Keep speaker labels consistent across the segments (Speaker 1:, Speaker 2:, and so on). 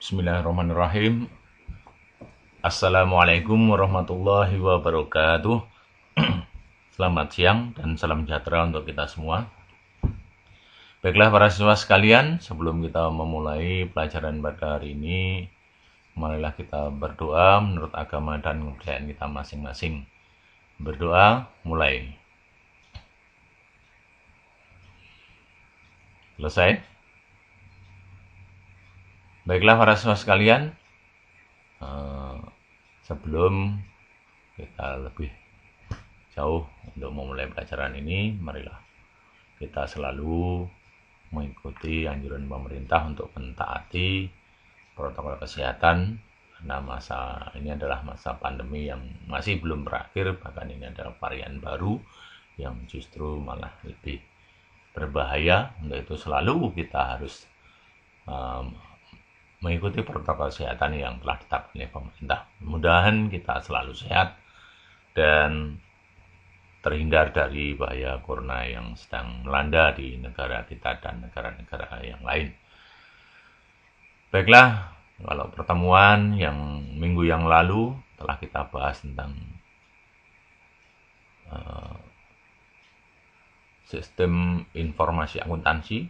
Speaker 1: Bismillahirrahmanirrahim. Assalamualaikum warahmatullahi wabarakatuh. Selamat siang dan salam sejahtera untuk kita semua. Baiklah para siswa sekalian, sebelum kita memulai pelajaran pada hari ini, marilah kita berdoa menurut agama dan kepercayaan kita masing-masing. Berdoa, mulai. Selesai? Baiklah para siswa sekalian, sebelum kita lebih jauh untuk memulai pelajaran ini, marilah kita selalu mengikuti anjuran pemerintah untuk mentaati protokol kesehatan, karena masa ini adalah masa pandemi yang masih belum berakhir, bahkan ini adalah varian baru yang justru malah lebih berbahaya. Untuk itu selalu kita harus mengikuti protokol kesehatan yang telah ditetapkan oleh pemerintah. Mudah-mudahan kita selalu sehat dan terhindar dari bahaya corona yang sedang melanda di negara kita dan negara-negara yang lain. Baiklah, kalau pertemuan yang minggu yang lalu telah kita bahas tentang sistem informasi akuntansi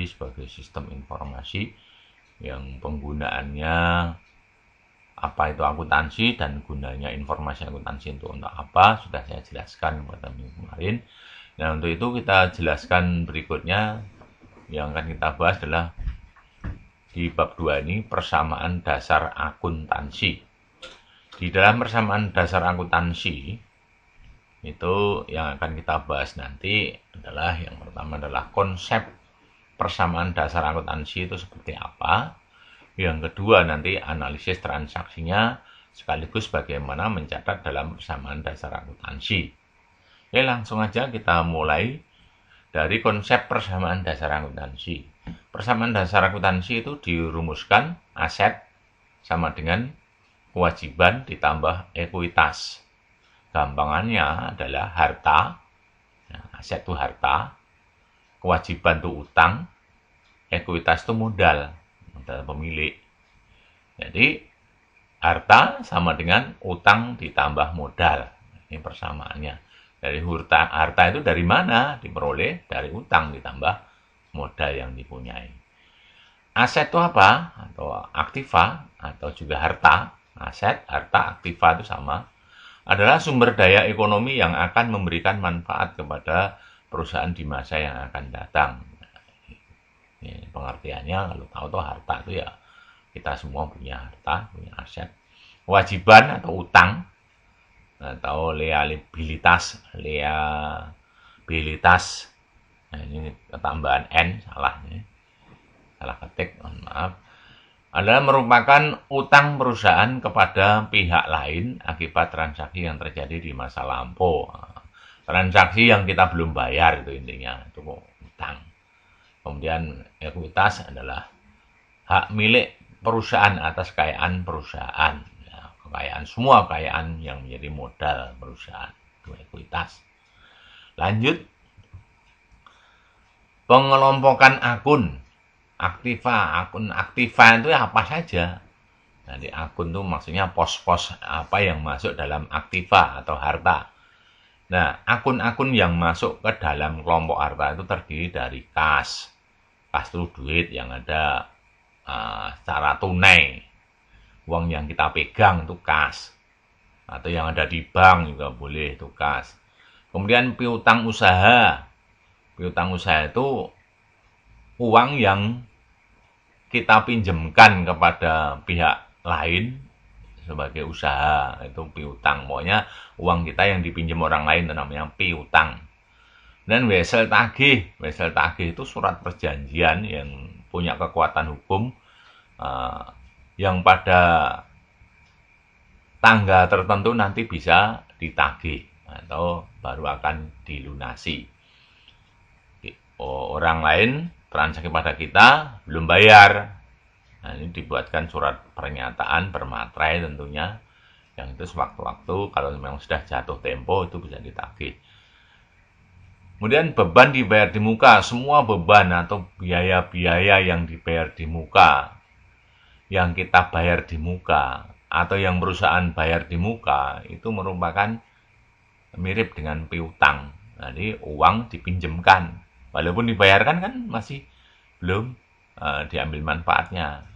Speaker 1: sebagai sistem informasi yang penggunaannya apa itu akuntansi dan gunanya informasi akuntansi untuk apa sudah saya jelaskan pada minggu kemarin. Nah, untuk itu kita jelaskan berikutnya yang akan kita bahas adalah di bab 2 ini, persamaan dasar akuntansi. Di dalam persamaan dasar akuntansi itu yang akan kita bahas nanti adalah yang pertama adalah konsep persamaan dasar akuntansi itu seperti apa. Yang kedua nanti analisis transaksinya sekaligus bagaimana mencatat dalam persamaan dasar akuntansi. Oke, langsung aja kita mulai dari konsep persamaan dasar akuntansi. Persamaan dasar akuntansi itu dirumuskan aset sama dengan kewajiban ditambah ekuitas. Gampangannya adalah harta, aset itu harta, kewajiban itu utang, ekuitas itu modal pemilik. Jadi harta sama dengan utang ditambah modal. Ini persamaannya. Dari harta itu dari mana? Diperoleh dari utang ditambah modal yang dipunyai. Aset itu apa? Atau aktiva atau juga harta. Aset, harta, aktiva itu sama. Adalah sumber daya ekonomi yang akan memberikan manfaat kepada perusahaan di masa yang akan datang. Ini pengertiannya, kalau tahu tuh harta itu ya kita semua punya harta, punya aset. Kewajiban atau utang atau liabilitas. Nah, ini ketambahan N, salah ketik, mohon maaf. Adalah merupakan utang perusahaan kepada pihak lain akibat transaksi yang terjadi di masa lampau. Transaksi yang kita belum bayar itu intinya, itu utang. Kemudian ekuitas adalah hak milik perusahaan atas kekayaan perusahaan. Ya, semua kekayaan yang menjadi modal perusahaan. Itu ekuitas. Lanjut. Pengelompokan akun. Akun aktiva itu apa saja. Jadi akun itu maksudnya pos-pos apa yang masuk dalam aktiva atau harta. Nah, akun-akun yang masuk ke dalam kelompok harta itu terdiri dari kas. Kas itu duit yang ada secara tunai. Uang yang kita pegang itu kas. Atau yang ada di bank juga boleh, itu kas. Kemudian piutang usaha. Piutang usaha itu uang yang kita pinjamkan kepada pihak lain sebagai usaha, itu piutang. Pokoknya uang kita yang dipinjam orang lain itu namanya piutang. Dan wesel tagih itu surat perjanjian yang punya kekuatan hukum yang pada tanggal tertentu nanti bisa ditagih atau baru akan dilunasi. Orang lain transaksi pada kita belum bayar. Nah, ini dibuatkan surat pernyataan bermaterai tentunya, yang itu sewaktu-waktu kalau memang sudah jatuh tempo itu bisa ditagih. Kemudian beban dibayar di muka, semua beban atau biaya-biaya yang dibayar di muka yang kita bayar di muka atau yang perusahaan bayar di muka itu merupakan mirip dengan piutang. Jadi uang dipinjamkan, walaupun dibayarkan kan masih belum diambil manfaatnya.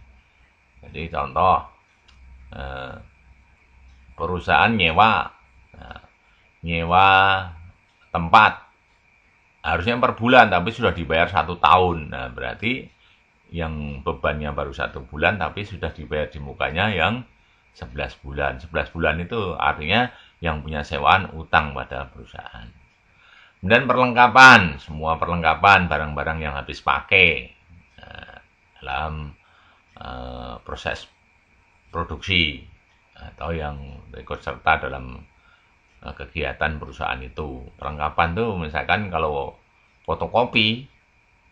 Speaker 1: Jadi contoh perusahaan nyewa tempat harusnya per bulan tapi sudah dibayar 1 tahun. Nah berarti yang bebannya baru 1 bulan tapi sudah dibayar di mukanya yang 11 bulan. 11 bulan itu artinya yang punya sewaan utang pada perusahaan. Kemudian perlengkapan, semua perlengkapan barang-barang yang habis pakai dalam proses produksi atau yang ikut serta dalam kegiatan perusahaan itu. Perlengkapan tuh misalkan kalau fotokopi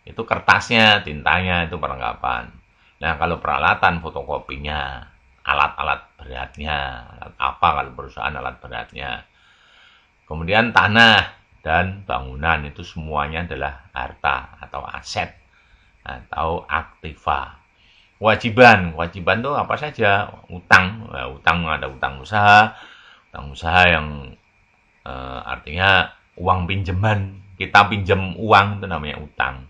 Speaker 1: itu kertasnya, tintanya itu perlengkapan. Nah, kalau peralatan fotokopinya, alat-alat beratnya, alat apa kalau perusahaan alat beratnya. Kemudian tanah dan bangunan itu semuanya adalah harta atau aset atau aktiva. Kewajiban itu apa saja? Utang, utang ada utang usaha yang artinya uang pinjaman, kita pinjam uang itu namanya utang.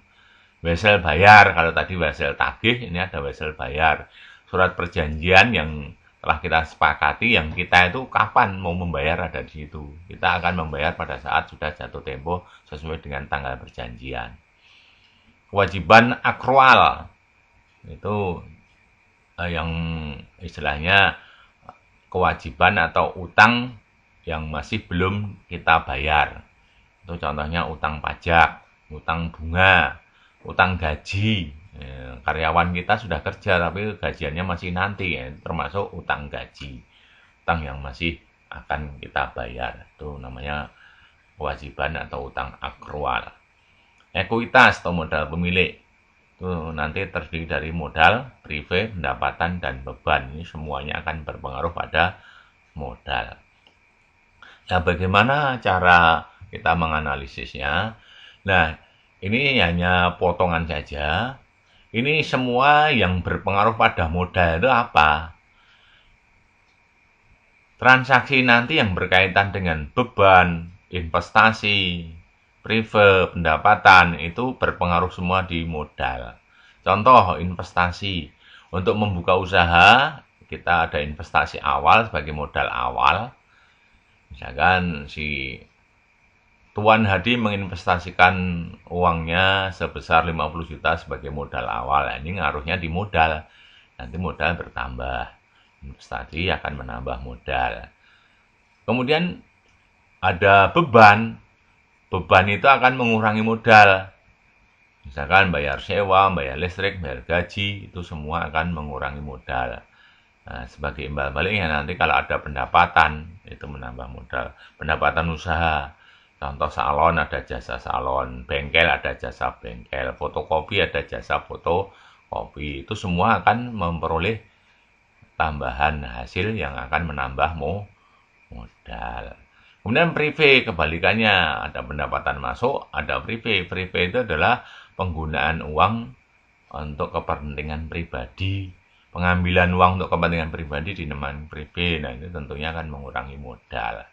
Speaker 1: Wesel bayar, kalau tadi wesel tagih, ini ada wesel bayar. Surat perjanjian yang telah kita sepakati, yang kita itu kapan mau membayar ada di situ. Kita akan membayar pada saat sudah jatuh tempo sesuai dengan tanggal perjanjian. Kewajiban akrual, itu yang istilahnya kewajiban atau utang yang masih belum kita bayar. Itu contohnya utang pajak, utang bunga, utang gaji. Karyawan kita sudah kerja tapi gajiannya masih nanti, termasuk utang gaji. Utang yang masih akan kita bayar. Itu namanya kewajiban atau utang akrual. Ekuitas atau modal pemilik. Itu nanti terdiri dari modal, prive, pendapatan, dan beban. Ini semuanya akan berpengaruh pada modal. Nah, bagaimana cara kita menganalisisnya? Nah, ini hanya potongan saja. Ini semua yang berpengaruh pada modal itu apa? Transaksi nanti yang berkaitan dengan beban, investasi, prive, pendapatan, itu berpengaruh semua di modal. Contoh, investasi. Untuk membuka usaha, kita ada investasi awal sebagai modal awal. Misalkan si Tuan Hadi menginvestasikan uangnya sebesar 50 juta sebagai modal awal. Nah, ini ngaruhnya di modal. Nanti modal bertambah. Investasi akan menambah modal. Kemudian ada beban. Beban itu akan mengurangi modal. Misalkan bayar sewa, bayar listrik, bayar gaji, itu semua akan mengurangi modal. Nah, sebagai imbal baliknya nanti kalau ada pendapatan, itu menambah modal. Pendapatan usaha. Contoh salon ada jasa salon, bengkel ada jasa bengkel, fotokopi ada jasa fotokopi. Itu semua akan memperoleh tambahan hasil yang akan menambah modal. Kemudian prive, kebalikannya, ada pendapatan masuk, ada prive. Prive itu adalah penggunaan uang untuk kepentingan pribadi. Pengambilan uang untuk kepentingan pribadi dinamakan prive. Nah, itu tentunya akan mengurangi modal.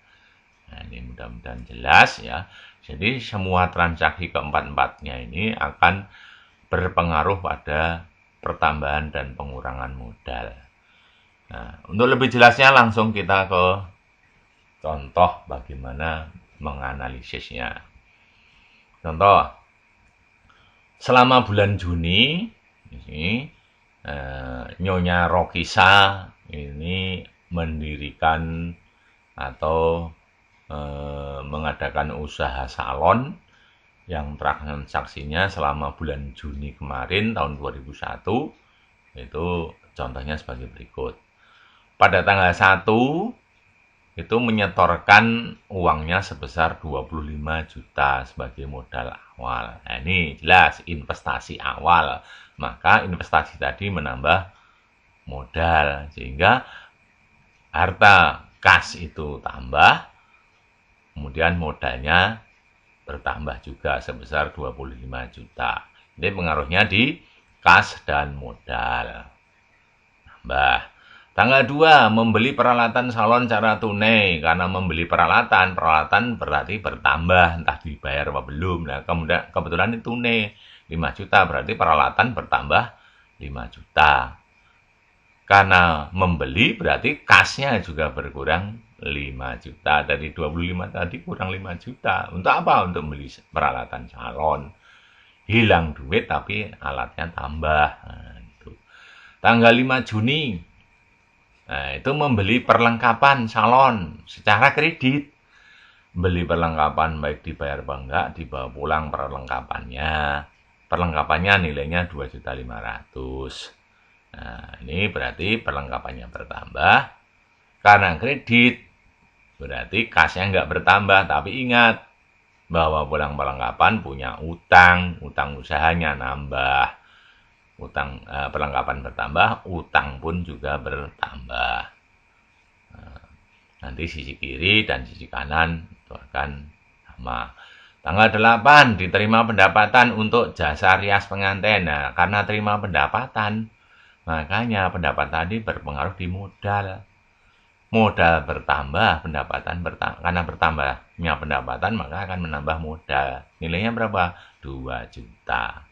Speaker 1: Nah, ini mudah-mudahan jelas ya. Jadi semua transaksi keempat-empatnya ini akan berpengaruh pada pertambahan dan pengurangan modal. Nah, untuk lebih jelasnya langsung kita ke contoh bagaimana menganalisisnya. Contoh, selama bulan Juni, ini Nyonya Rokisa ini mendirikan atau mengadakan usaha salon yang transaksinya selama bulan Juni kemarin tahun 2001 itu contohnya sebagai berikut. Pada tanggal 1 itu menyetorkan uangnya sebesar 25 juta sebagai modal awal. Nah, ini jelas investasi awal. Maka investasi tadi menambah modal sehingga harta kas itu tambah, kemudian modalnya bertambah juga sebesar 25 juta. Jadi pengaruhnya di kas dan modal. bertambah. Tanggal 2, membeli peralatan salon secara tunai. Karena membeli peralatan berarti bertambah, entah dibayar apa belum. Nah, kebetulan ini tunai 5 juta, berarti peralatan bertambah 5 juta. Karena membeli berarti kasnya juga berkurang 5 juta. Dari 25 tadi kurang 5 juta. Untuk apa? Untuk beli peralatan salon. Hilang duit tapi alatnya tambah. Nah, itu. Tanggal 5 Juni, nah, itu membeli perlengkapan salon secara kredit. Beli perlengkapan baik dibayar apa enggak, dibawa pulang perlengkapannya. Perlengkapannya nilainya 2.500.000. Nah, ini berarti perlengkapannya bertambah. Karena kredit, berarti kasnya enggak bertambah. Tapi ingat, bawa pulang perlengkapan punya utang usahanya nambah. Perlengkapan bertambah, utang pun juga bertambah. Nanti sisi kiri dan sisi kanan itu akan sama. Tanggal 8, diterima pendapatan untuk jasa rias pengantin. Nah, karena terima pendapatan, makanya pendapatan tadi berpengaruh di modal. Modal bertambah, pendapatan bertambah. Karena bertambahnya pendapatan, maka akan menambah modal. Nilainya berapa? 2 juta.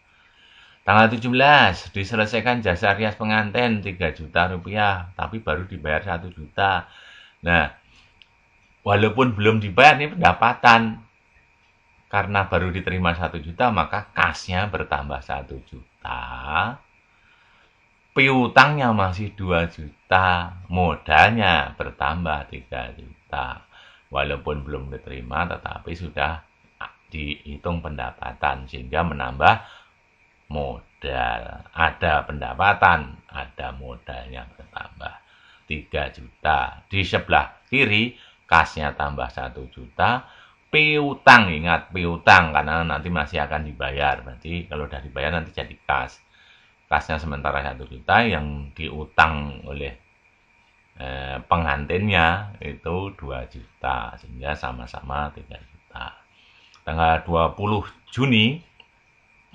Speaker 1: Tanggal 17, diselesaikan jasa rias pengantin 3 juta rupiah, tapi baru dibayar 1 juta. Nah, walaupun belum dibayar ini pendapatan, karena baru diterima 1 juta, maka kasnya bertambah 1 juta. Piutangnya masih 2 juta, modalnya bertambah 3 juta. Walaupun belum diterima, tetapi sudah dihitung pendapatan, sehingga menambah modal. Ada pendapatan, ada modalnya bertambah 3 juta. Di sebelah kiri, kasnya tambah 1 juta. Piutang, ingat piutang, karena nanti masih akan dibayar. Berarti kalau udah dibayar nanti jadi kas. Kasnya sementara 1 juta, yang diutang oleh pengantinnya itu 2 juta. Sehingga sama-sama 3 juta. Tanggal 20 Juni,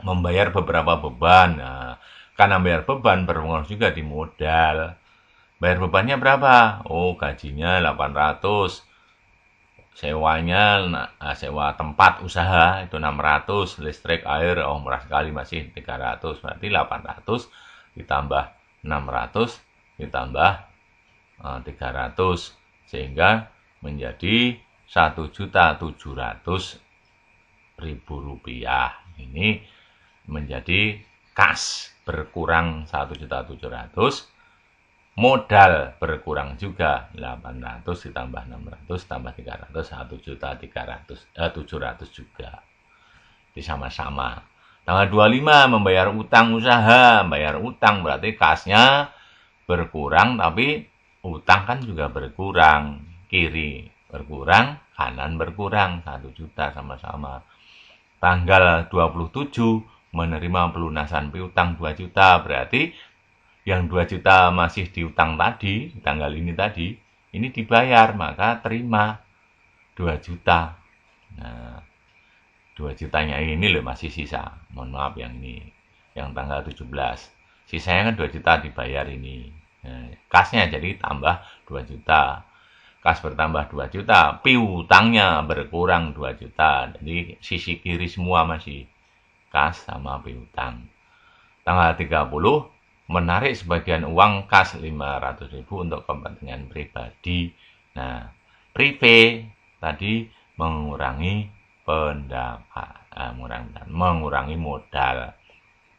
Speaker 1: membayar beberapa beban. Nah, karena bayar beban berpengaruh juga di modal. Bayar bebannya berapa? Oh, gajinya 800. Sewanya, sewa tempat usaha itu 600. Listrik, air, oh murah sekali masih 300. Berarti 800 ditambah 600 ditambah 300. Sehingga menjadi 1.700.000 rupiah. Ini menjadi kas berkurang 1.700.000, modal berkurang juga 800 ditambah 600 tambah 300, 1.700.000 juga. Jadi sama-sama. Tanggal 25, membayar utang usaha. Bayar utang berarti kasnya berkurang, tapi utang kan juga berkurang. Kiri berkurang, kanan berkurang 1 juta sama-sama. Tanggal 27, menerima pelunasan piutang 2 juta, berarti yang 2 juta masih diutang tadi, di tanggal ini tadi, ini dibayar, maka terima 2 juta. Nah, 2 jutanya ini loh masih sisa. Mohon maaf yang ini, yang tanggal 17. Sisanya kan 2 juta dibayar ini. Nah, kasnya jadi tambah 2 juta. Kas bertambah 2 juta, piutangnya berkurang 2 juta. Jadi sisi kiri semua masih kas sama piutang. Tanggal 30, menarik sebagian uang kas 500.000 untuk kepentingan pribadi. Nah, prive tadi mengurangi mengurangi modal.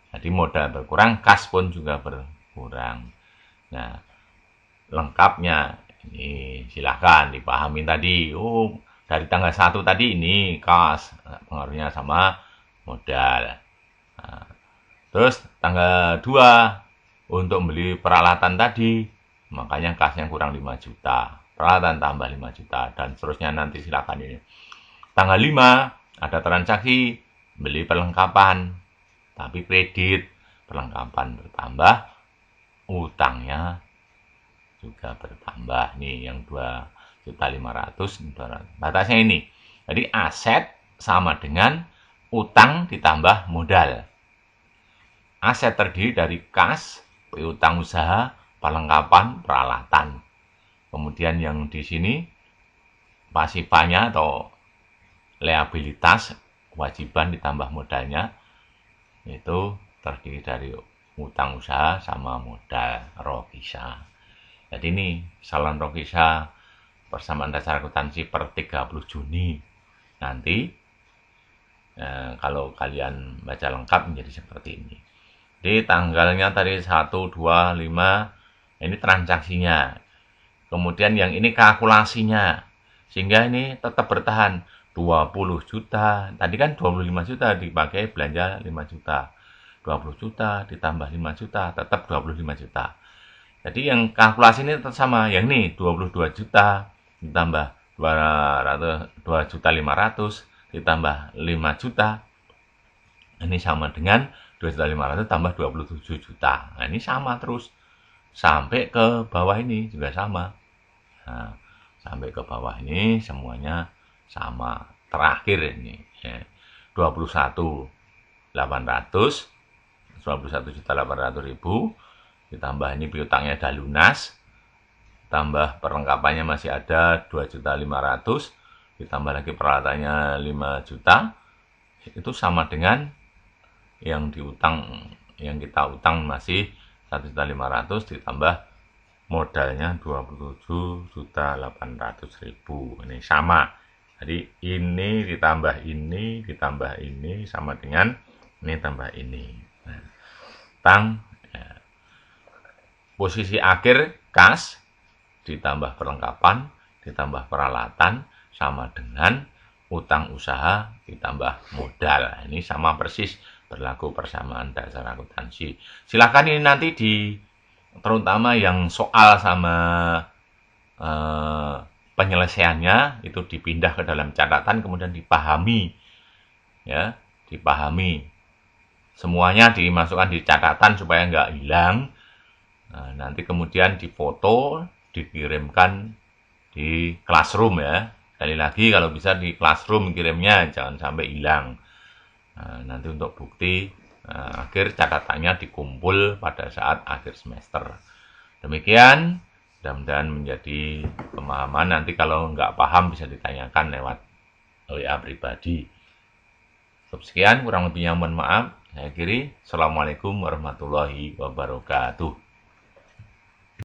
Speaker 1: Jadi modal berkurang, kas pun juga berkurang. Nah, lengkapnya ini silahkan dipahami tadi. Oh, dari tanggal 1 tadi ini kas, pengaruhnya sama modal. Nah, terus tanggal 2 untuk beli peralatan tadi, makanya kasnya kurang 5 juta. Peralatan tambah 5 juta dan seterusnya nanti silakan ini. Tanggal 5 ada transaksi beli perlengkapan, tapi kredit, perlengkapan bertambah, utangnya juga bertambah. Nih yang 2.500.000, batasnya ini. Jadi aset sama dengan utang ditambah modal. Aset terdiri dari kas, piutang usaha, perlengkapan peralatan. Kemudian yang di sini pasifanya atau liabilitas kewajiban ditambah modalnya itu terdiri dari utang usaha sama modal Rokisa. Jadi ini saluran Rokisa persamaan dasar akuntansi per 30 Juni nanti kalau kalian baca lengkap menjadi seperti ini. Jadi tanggalnya tadi 1, 2, 5 ini transaksinya. Kemudian yang ini kalkulasinya. Sehingga ini tetap bertahan 20 juta. Tadi kan 25 juta dipakai belanja 5 juta. 20 juta ditambah 5 juta tetap 25 juta. Jadi yang kalkulasi ini tetap sama. Yang ini 22 juta ditambah 2 juta 500 ditambah 5 juta. Ini sama dengan 2.500 tambah 27 juta. Nah, ini sama terus. Sampai ke bawah ini juga sama. Nah, sampai ke bawah ini semuanya sama. Terakhir ini 21.800 21.800.000 ditambah ini piutangnya ada lunas, tambah perlengkapannya masih ada 2.500.000 ditambah lagi peralatannya 5 juta, itu sama dengan yang kita utang masih 1.500.000 ditambah modalnya 27.800.000. Ini sama. Jadi ini ditambah ini sama dengan ini tambah ini. Nah, posisi akhir kas ditambah perlengkapan ditambah peralatan sama dengan utang usaha ditambah modal. Ini sama persis berlaku persamaan dasar akuntansi. Silakan ini nanti terutama yang soal sama penyelesaiannya itu dipindah ke dalam catatan kemudian dipahami, ya, dipahami. Semuanya dimasukkan di catatan supaya nggak hilang. Nah, nanti kemudian difoto, dikirimkan di classroom ya. Sekali lagi kalau bisa di classroom kirimnya, jangan sampai hilang. Nah, nanti untuk bukti akhir catatannya dikumpul pada saat akhir semester. Demikian, mudah-mudahan menjadi pemahaman. Nanti kalau nggak paham bisa ditanyakan lewat WA pribadi. Sekian, kurang lebihnya mohon maaf. Saya akhiri. Assalamualaikum warahmatullahi wabarakatuh.